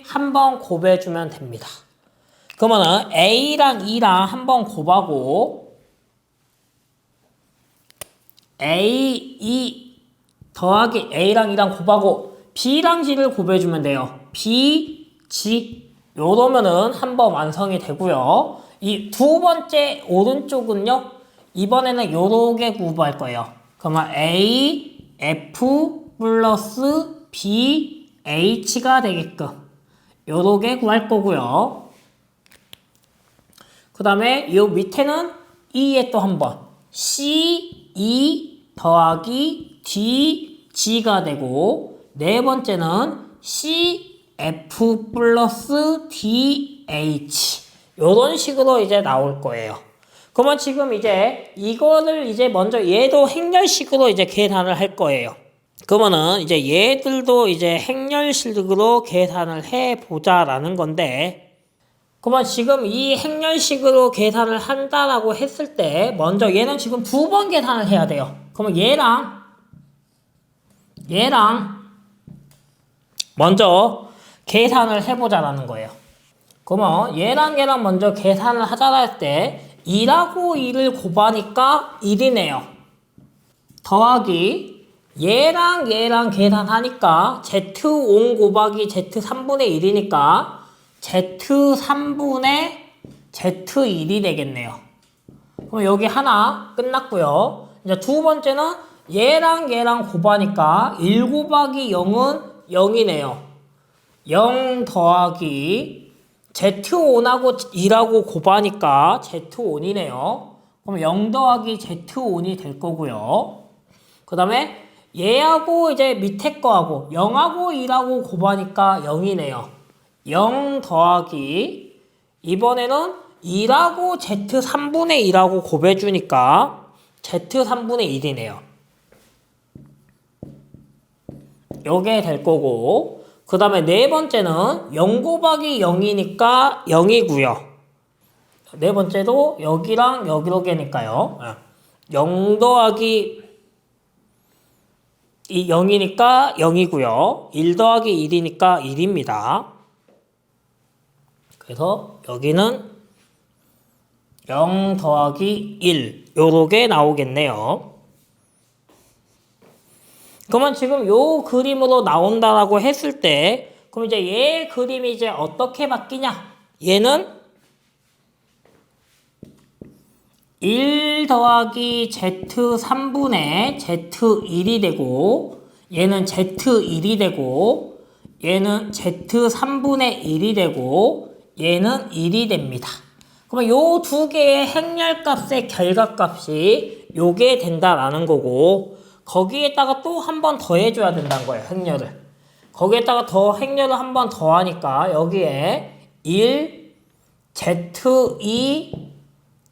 한번 곱해주면 됩니다. 그러면은 A랑 E랑 한번 곱하고 A, E 더하기 A랑 E랑 곱하고 B랑 G를 곱해주면 돼요. B, G 요러면은 한번 완성이 되고요. 이 두 번째 오른쪽은요. 이번에는 요렇게 구할 거예요. 그러면 A, F 플러스 B, H가 되게끔 요렇게 구할 거고요. 그 다음에 요 밑에는 E에 또 한 번 C, E 더하기 D, G가 되고 네 번째는 C, F 플러스 D, H 요런 식으로 이제 나올 거예요. 그러면 지금 이제 이거를 이제 먼저 얘도 행렬식으로 이제 계산을 할 거예요. 그러면은 이제 얘들도 이제 행렬식으로 계산을 해 보자라는 건데, 그러면 지금 이 행렬식으로 계산을 한다라고 했을 때 먼저 얘는 지금 두 번 계산을 해야 돼요. 그러면 얘랑 먼저 계산을 해보자라는 거예요. 그러면 얘랑 먼저 계산을 하자라 할 때 2라고 2를 곱하니까 1이네요. 더하기 얘랑 계산하니까 Z5 곱하기 Z3분의 1이니까 Z3분의 Z1이 되겠네요. 그럼 여기 하나 끝났고요. 이제 두 번째는 얘랑 곱하니까 1 곱하기 0은 0이네요. 0 더하기 Z5하고 2라고 곱하니까 Z5이네요. 그럼 0 더하기 Z5이 될 거고요. 그 다음에 얘하고 이제 밑에 거하고 0하고 2라고 곱하니까 0이네요. 0 더하기 이번에는 2라고 Z3분의 2라고 곱해주니까 Z3분의 1이네요. 요게 될 거고, 그 다음에 네 번째는 0 곱하기 0이니까 0이고요. 네 번째도 여기랑 여기로 개니까요. 0 더하기 0이니까 0이고요. 1 더하기 1이니까 1입니다. 그래서 여기는 0 더하기 1 요렇게 나오겠네요. 그러면 지금 요 그림으로 나온다라고 했을 때, 그럼 이제 얘 그림이 이제 어떻게 바뀌냐? 얘는 1 더하기 Z3분의 Z1이 되고, 얘는 Z1이 되고, 얘는 Z3분의 1이 되고, 얘는 1이 됩니다. 그러면 요 두 개의 행렬값의 결과값이 요게 된다라는 거고, 거기에다가 또 한 번 더 해줘야 된다는 거예요, 행렬을. 거기에다가 더 행렬을 한 번 더 하니까 여기에 1, Z2,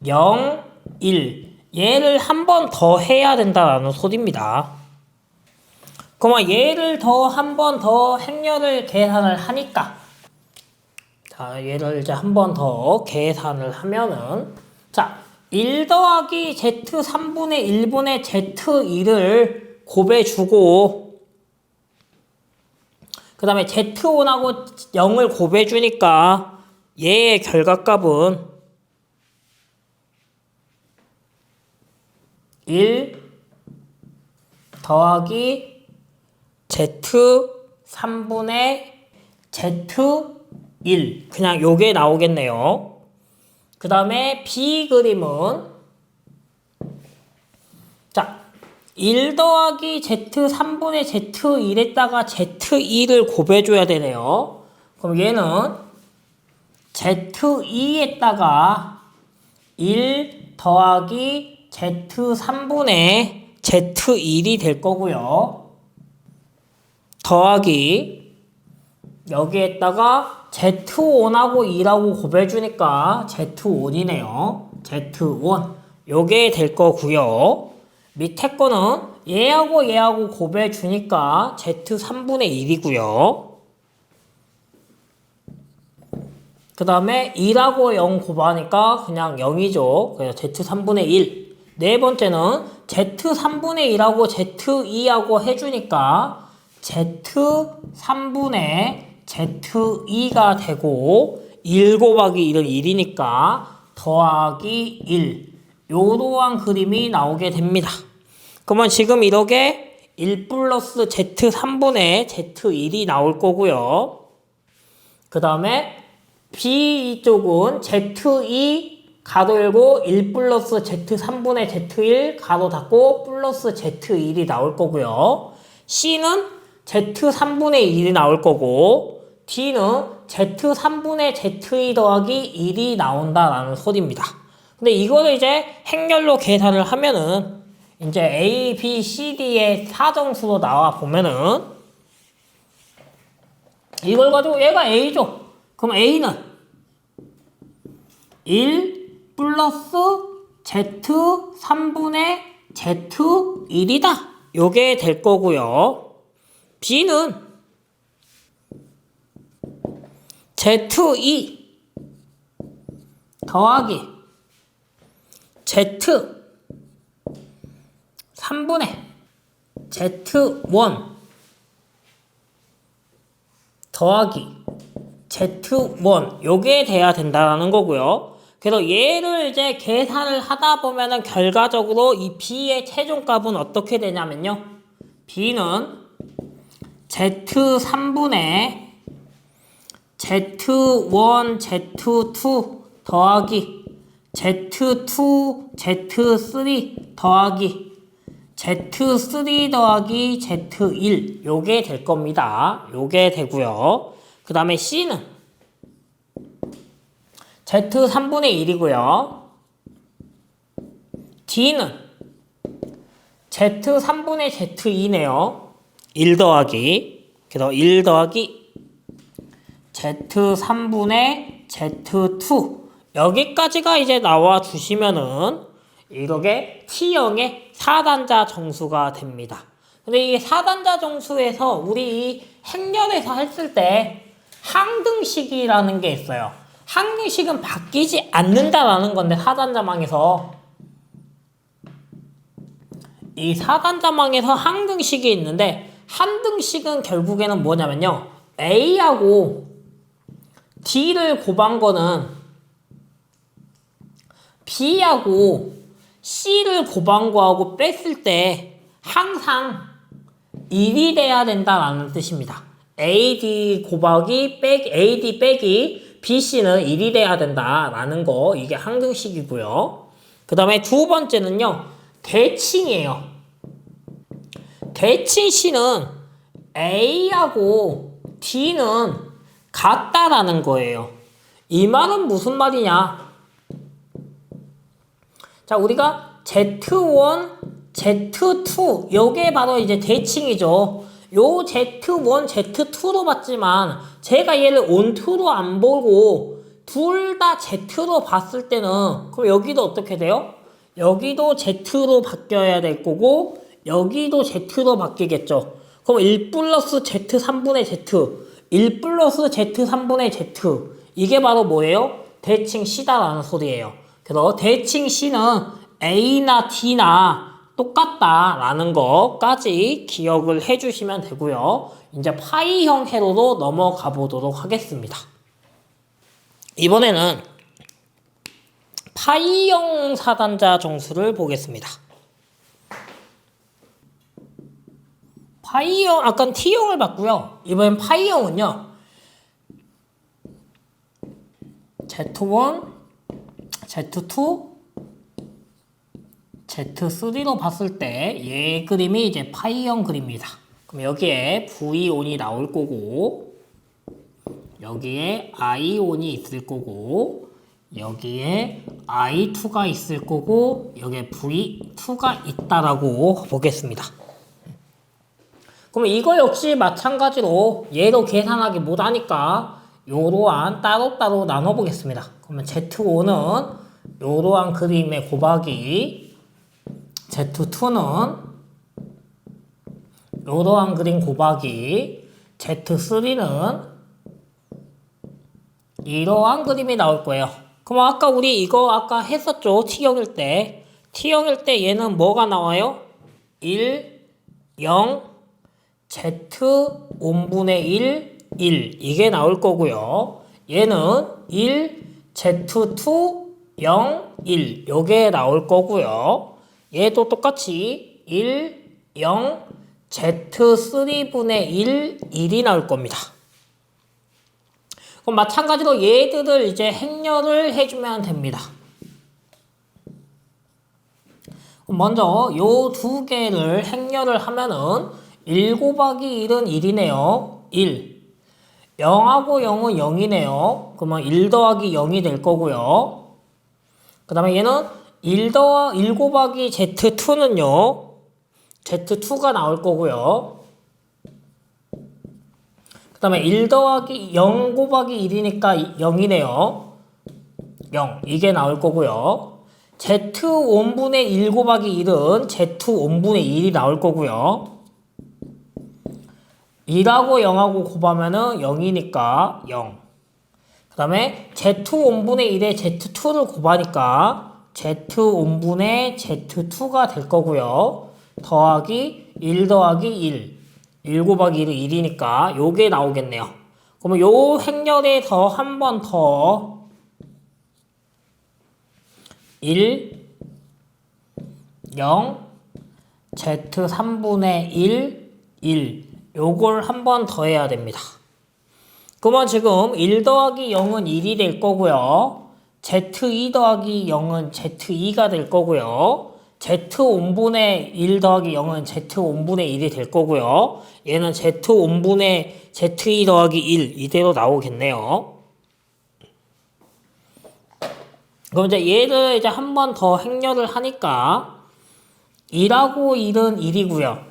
0, 1 얘를 한 번 더 해야 된다라는 소리입니다. 그러면 얘를 더 한 번 더 행렬을 계산을 하니까, 자, 얘를 이제 한 번 더 계산을 하면은, 자, 1 더하기 Z3분의 1분의 Z1을 곱해주고, 그 다음에 Z1하고 0을 곱해주니까 얘의 결과값은 1 더하기 Z3분의 Z1 그냥 요게 나오겠네요. 그 다음에 B 그림은, 자, 1 더하기 Z3분의 Z1에다가 Z2를 곱해줘야 되네요. 그럼 얘는 Z2에다가 1 더하기 Z3분의 Z1이 될 거고요. 더하기 여기에다가 Z1하고 2라고 곱해주니까 Z1이네요. Z1 요게 될 거고요. 밑에 거는 얘하고 곱해주니까 Z3분의 1이고요. 그 다음에 2하고 0 곱하니까 그냥 0이죠. 그래서 Z3분의 1. 네 번째는 Z3분의 1하고 Z2하고 해주니까 Z3분의 Z2가 되고 1 곱하기 1은 1이니까 더하기 1 요러한 그림이 나오게 됩니다. 그러면 지금 이렇게 1 플러스 Z3분의 Z1이 나올 거고요. 그 다음에 B 쪽은 Z2 가로 열고 1 플러스 Z3분의 Z1 가로 닫고 플러스 Z1이 나올 거고요. C는 Z3분의 1이 나올 거고, D는 Z3분의 Z2 더하기 1이 나온다라는 소리입니다. 근데 이거를 이제 행렬로 계산을 하면은 이제 A, B, C, D의 사정수로 나와 보면은 이걸 가지고 얘가 A죠. 그럼 A는 1 플러스 Z 3분의 Z1이다. 요게 될 거고요. B는 Z2 더하기 Z 3분의 Z1 더하기 Z1 요게 돼야 된다는 거고요. 그래서 얘를 이제 계산을 하다 보면은 결과적으로 이 B의 최종값은 어떻게 되냐면요. B는 Z3분의 Z1, Z2 더하기 Z2, Z3 더하기 Z3 더하기 Z1 요게 될 겁니다. 요게 되고요. 그 다음에 C는 Z3분의 1이고요. D는 Z3분의 Z2네요. 1 더하기 그래서 1 더하기 Z3분의 Z2 여기까지가 이제 나와 주시면은 이게 T형의 4단자 정수가 됩니다. 근데 이 4단자 정수에서 우리 이 행렬에서 했을 때 항등식이라는 게 있어요. 항등식은 바뀌지 않는다라는 건데 4단자망에서 이 4단자망에서 항등식이 있는데 항등식은 결국에는 뭐냐면요. A하고 D를 곱한 거는 B하고 C를 곱한 거하고 뺐을 때 항상 1이 돼야 된다라는 뜻입니다. AD 곱하기 AD 빼기 BC는 1이 돼야 된다라는 거 이게 항등식이고요. 그 다음에 두 번째는요. 대칭이에요. 대칭 C는 A하고 D는 같다라는 거예요. 이 말은 무슨 말이냐? 자, 우리가 Z1, Z2 요게 바로 이제 대칭이죠. 요 Z1, Z2로 봤지만 제가 얘를 onto로 안 보고 둘 다 Z로 봤을 때는 그럼 여기도 어떻게 돼요? 여기도 Z로 바뀌어야 될 거고 여기도 Z로 바뀌겠죠. 그럼 1 플러스 Z 3분의 Z 1 플러스 Z 3분의 Z 이게 바로 뭐예요? 대칭 C다라는 소리예요. 그래서 대칭 C는 A나 D나 똑같다라는 거까지 기억을 해주시면 되고요. 이제 파이형 회로로 넘어가 보도록 하겠습니다. 이번에는 파이형 4단자 정수를 보겠습니다. 파이형, 아까 T형을 봤고요. 이번엔 파이형은요. Z1, Z2, Z3로 봤을 때 얘 그림이 이제 파이형 그림입니다. 그럼 여기에 V온이 나올 거고 여기에 I온이 있을 거고 여기에 I2가 있을 거고 여기에 V2가 있다라고 보겠습니다. 그럼 이거 역시 마찬가지로 얘도 계산하기 못하니까 요러한 따로따로 나눠보겠습니다. 그러면 Z5는 요러한 그림의 곱하기 Z2는 요러한 그림 곱하기 Z3는 이러한 그림이 나올 거예요. 그럼 아까 우리 이거 아까 했었죠. T형일 때. T형일 때 얘는 뭐가 나와요? 1, 0, Z 5분의 1, 1 이게 나올 거고요. 얘는 1, Z2, 0, 1 요게 나올 거고요. 얘도 똑같이 1, 0, Z3분의 1, 1이 나올 겁니다. 그럼 마찬가지로 얘들을 이제 행렬을 해주면 됩니다. 먼저 요 두 개를 행렬을 하면은 1 곱하기 1은 1이네요. 1. 0하고 0은 0이네요. 그러면 1 더하기 0이 될 거고요. 그 다음에 얘는 1 곱하기 Z2는요. Z2가 나올 거고요. 그 다음에 1 더하기 0 곱하기 1이니까 0이네요. 0. 이게 나올 거고요. Z5분의 1 곱하기 1은 Z5분의 1이 나올 거고요. 1하고 0하고 곱하면은 0이니까 0. 그 다음에 Z5분의 1에 Z2를 곱하니까 Z5분의 Z2가 될 거고요. 더하기 1 더하기 1. 1 곱하기 1은 1이니까 요게 나오겠네요. 그러면 요 행렬에 더 한 번 더 1, 0, Z3분의 1, 1. 요걸 한 번 더 해야 됩니다. 그러면 지금 1 더하기 0은 1이 될 거고요. Z2 더하기 0은 Z2가 될 거고요. Z5분의 1 더하기 0은 Z5분의 1이 될 거고요. 얘는 Z5분의 Z2 더하기 1 이대로 나오겠네요. 그럼 이제 얘를 이제 한 번 더 행렬을 하니까 1하고 1은 1이고요.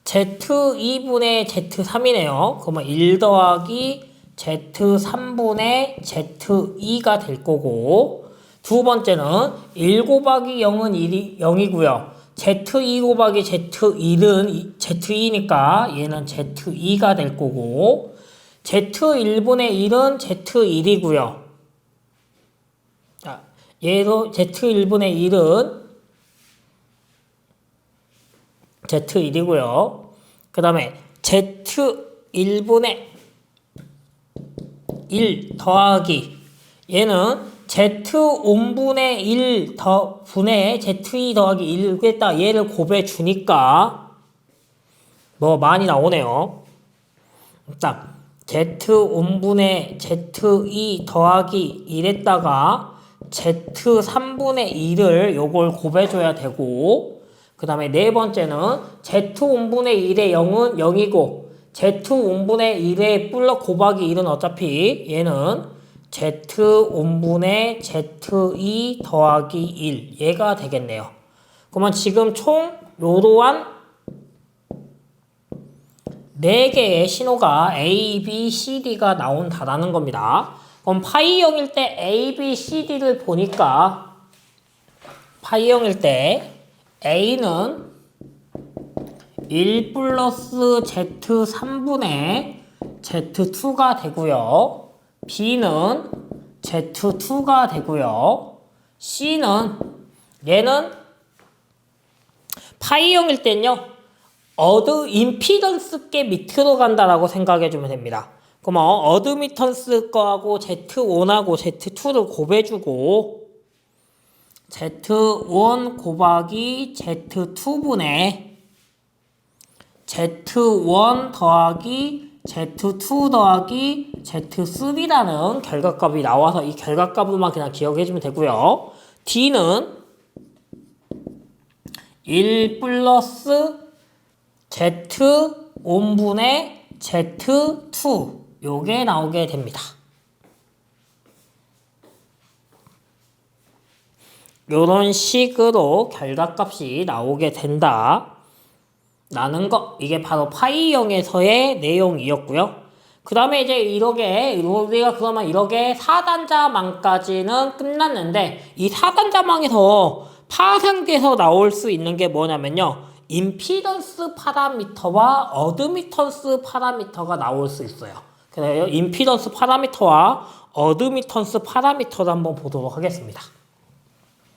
Z2분의 Z3이네요. 그러면 1 더하기 Z3분의 Z2가 될 거고, 두 번째는 1 곱하기 0은 0이고요. Z2 곱하기 Z1은 Z2니까 얘는 Z2가 될 거고, Z1분의 1은 Z1이고요. 자, 얘도 Z1분의 1은 Z1이고요. 그 다음에 Z1분의 1 더하기 얘는 Z5분의 1 더 분의 Z2 더하기 1에다 얘를 곱해 주니까 뭐 많이 나오네요. 자, Z5분의 Z2 더하기 1에다가 Z3분의 2를 요걸 곱해줘야 되고, 그 다음에 네 번째는 Z5분의 1의 0은 0이고 Z5분의 1의 플러 곱하기 1은 어차피 얘는 Z5분의 Z2 더하기 1 얘가 되겠네요. 그러면 지금 총 요러한 4개의 신호가 A, B, C, D가 나온다라는 겁니다. 그럼 파이 0일 때 A, B, C, D를 보니까 파이 0일 때 A는 1 플러스 Z3분의 Z2가 되고요. B는 Z2가 되고요. C는 얘는 파이 0일 땐요. 임피던스 꽤 밑으로 간다라고 생각해주면 됩니다. 그러면 어드미턴스 거하고 Z1하고 Z2를 곱해주고 Z1 곱하기 Z2분의 Z1 더하기 Z2 더하기 Z3라는 결과값이 나와서 이 결과값으로만 그냥 기억해주면 되고요. D는 1 플러스 Z5분의 Z2 요게 나오게 됩니다. 요런 식으로 결과값이 나오게 된다 라는 거, 이게 바로 파이 0에서의 내용이었고요. 그 다음에 이제 우리가 그러면 이렇게 4단자망까지는 끝났는데, 이 4단자망에서 파생돼서 나올 수 있는 게 뭐냐면요, 임피던스 파라미터와 어드미턴스 파라미터가 나올 수 있어요. 그래서 임피던스 파라미터와 어드미턴스 파라미터를 한번 보도록 하겠습니다.